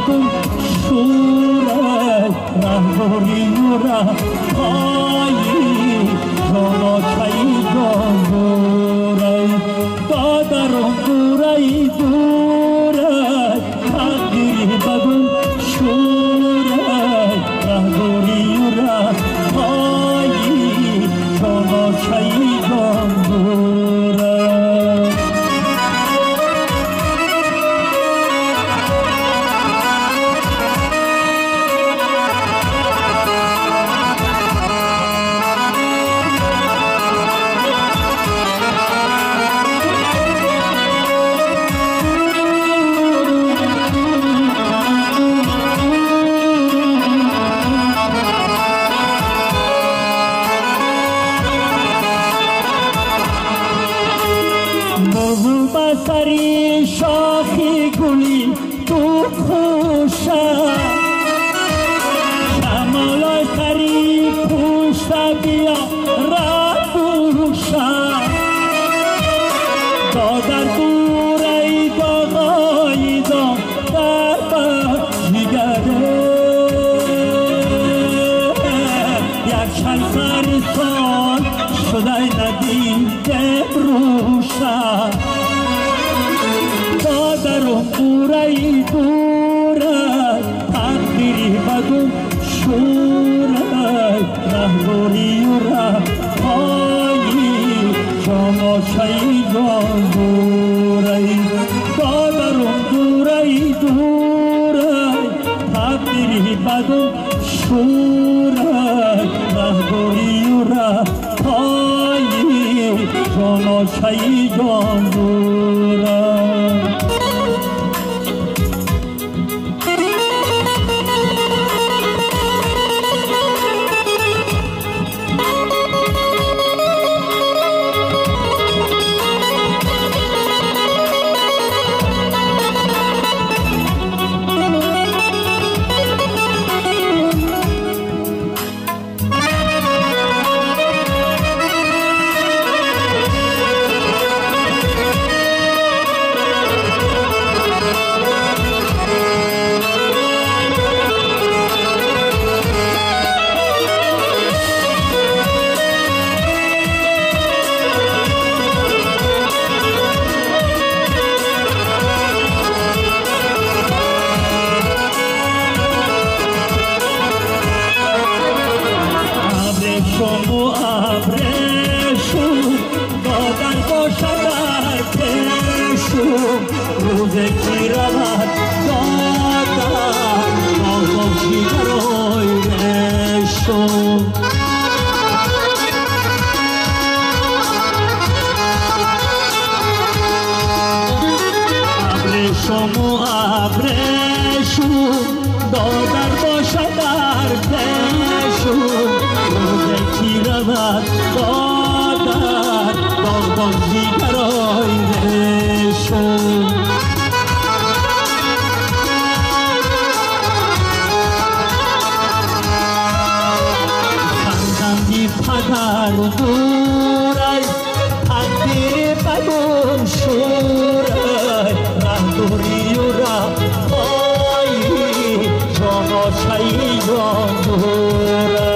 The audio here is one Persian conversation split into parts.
بدون شورت رهبری و رهایی جاناکهی جانبوره دادرم دوره دوره تقدیری بدون شورت رهبری و رهایی جاناکهی جانبوره سری شاخی گلی تو خوشه شمالای سری پوشته بیا را بوشه دادر دوره داغای دام در جگره یک شل سرسان شده ندیده بروشه دادرم دوره دوره تقدیری بدون شوره رهبری و رهایی جاناکهی جانبوره دادرم دوره دوره تقدیری بدون شوره رهبری و رهایی جاناکهی جانبوره شما ابرشو دادن باشد در کشو روز کی رود دادن آزاشی برای بشو ابرشو ابرشو دادن باشد در کشو کی رود دادر باغبانزی برای رشو فرزندی پدر دوره تقدیر بدون شوره رهبری و رهایی جاناکهی جانبوره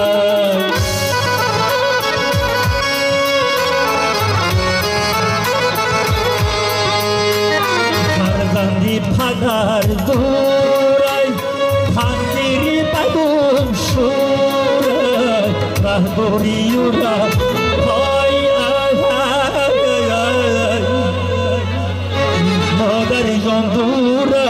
پدر دوره تقدیری بدون شوره رهبری و رهایی مادر جان دوره